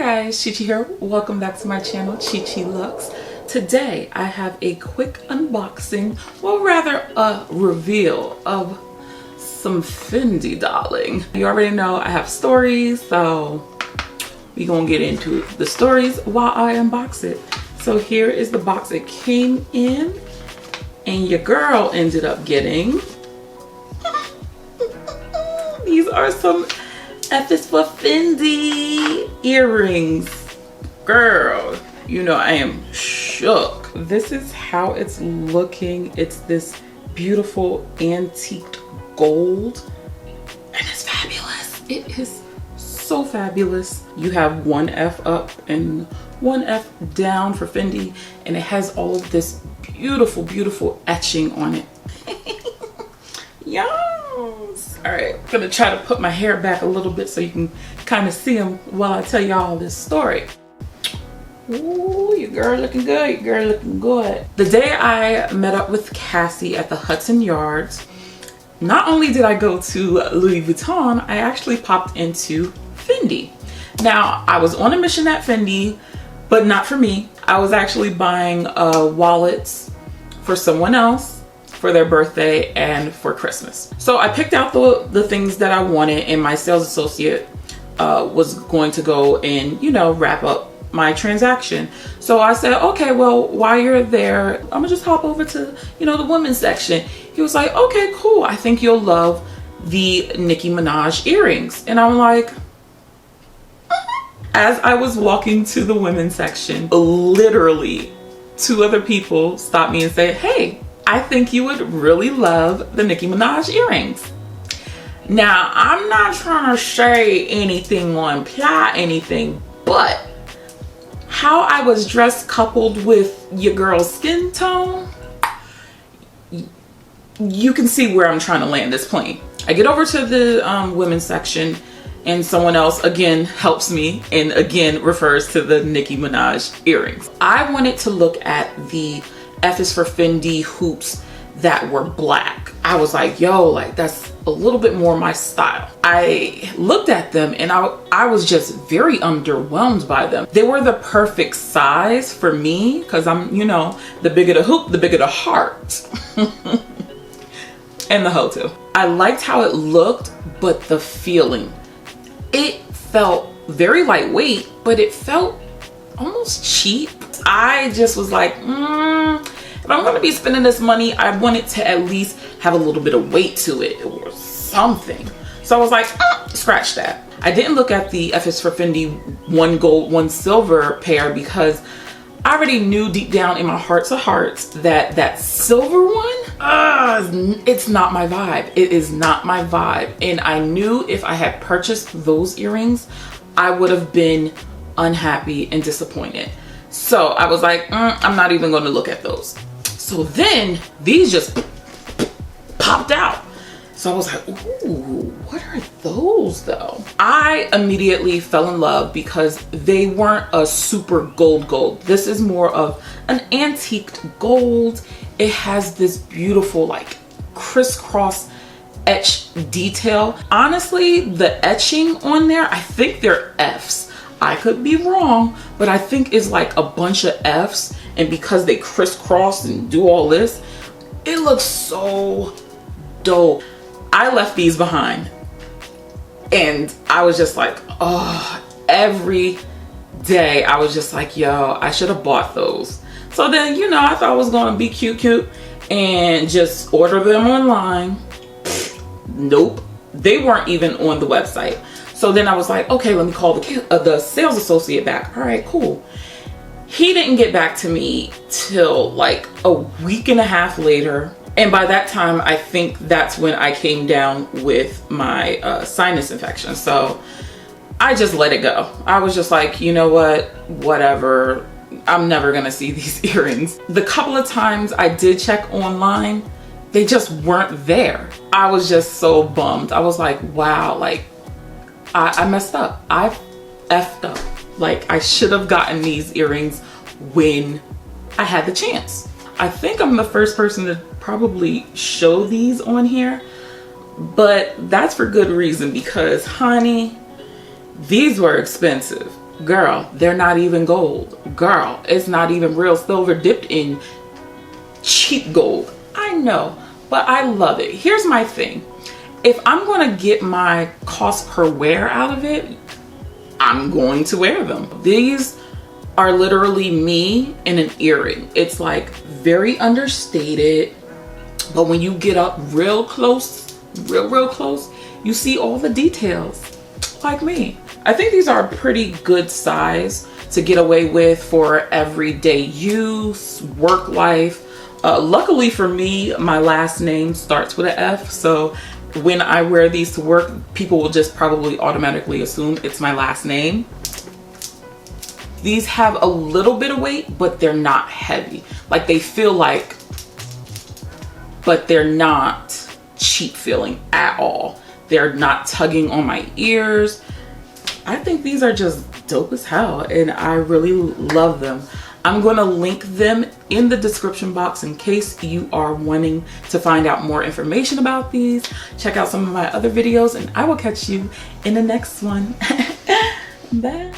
guys, Chi-Chi here. Welcome back to my channel, Chi.Chi.Luxe. Today I have a quick unboxing, well rather a reveal of some Fendi, darling. You already know I have stories, so we gonna get into the stories while I unbox it. So here is the box it came in, and your girl ended up getting. These are some F is for Fendi earrings. Girl, you know I am shook. This is how it's looking. It's this beautiful antiqued gold, and it's fabulous. It is so fabulous. You have one F up and one F down for Fendi, and it has all of this beautiful, beautiful etching on it. Yes. All right, I'm gonna try to put my hair back a little bit so you can kind of see them while I tell y'all this story. Ooh, your girl looking good, your girl looking good. The day I met up with Cassie at the Hudson Yards, not only did I go to Louis Vuitton, I actually popped into Fendi. Now, I was on a mission at Fendi, but not for me. I was actually buying wallets for someone else for their birthday and for Christmas. So I picked out the things that I wanted, and my sales associate was going to go and, you know, wrap up my transaction. So I said, okay, well, while you're there, I'm gonna just hop over to, you know, the women's section. He was like, okay, cool. I think you'll love the Nicki Minaj earrings. And I'm like, as I was walking to the women's section, literally 2 other people stopped me and said, hey, I think you would really love the Nicki Minaj earrings. Now, I'm not trying to say anything or imply anything, but how I was dressed coupled with your girl's skin tone, you can see where I'm trying to land this plane. I get over to the women's section, and someone else again helps me and again refers to the Nicki Minaj earrings. I wanted to look at the F is for Fendi hoops that were black. I was like, yo, like that's a little bit more my style. I looked at them and I was just very underwhelmed by them. They were the perfect size for me because I'm, you know, the bigger the hoop, the bigger the heart. And the hoe too. I liked how it looked, but the feeling. It felt very lightweight, but it felt almost cheap. I just was like, if I'm gonna be spending this money, I want it to at least have a little bit of weight to it or something. So I was like, scratch that. I didn't look at the F is for Fendi 1 gold, 1 silver pair because I already knew deep down in my hearts of hearts that that silver one, it's not my vibe. It is not my vibe. And I knew if I had purchased those earrings, I would have been unhappy and disappointed. So I was like, I'm not even going to look at those. So then these just popped out. So I was like, ooh, what are those though? I immediately fell in love because they weren't a super gold. This is more of an antiqued gold. It has this beautiful like crisscross etch detail. Honestly, the etching on there, I think they're F's. I could be wrong, but I think it's like a bunch of F's, and because they crisscross and do all this, it looks so dope. I left these behind and I was just like, oh, every day I was just like, yo, I should have bought those. So then, you know, I thought I was gonna be cute and just order them online. Nope, they weren't even on the website. So then I was like, okay, let me call the sales associate back. All right, cool. He didn't get back to me till like a week and a half later. And by that time, I think that's when I came down with my sinus infection. So I just let it go. I was just like, you know what, whatever. I'm never gonna see these earrings. The couple of times I did check online, they just weren't there. I was just so bummed. I was like, wow, like, I messed up. I effed up. Like, I should have gotten these earrings when I had the chance. I think I'm the first person to probably show these on here, but that's for good reason because, honey, these were expensive. Girl, they're not even gold. Girl, it's not even real silver dipped in cheap gold. I know, but I love it. Here's my thing. If I'm gonna get my cost per wear out of it, I'm going to wear them. These are literally me in an earring. It's like very understated, but when you get up real close, real close, you see all the details, like me. I think these are a pretty good size to get away with for everyday use, work life. Luckily for me, my last name starts with an F, so when I wear these to work, people will just probably automatically assume it's my last name. These have a little bit of weight, but they're not heavy. Like they feel like, but they're not cheap feeling at all. They're not tugging on my ears. I think these are just dope as hell and I really love them. I'm gonna link them in the description box in case you are wanting to find out more information about these. Check out some of my other videos and I will catch you in the next one. Bye.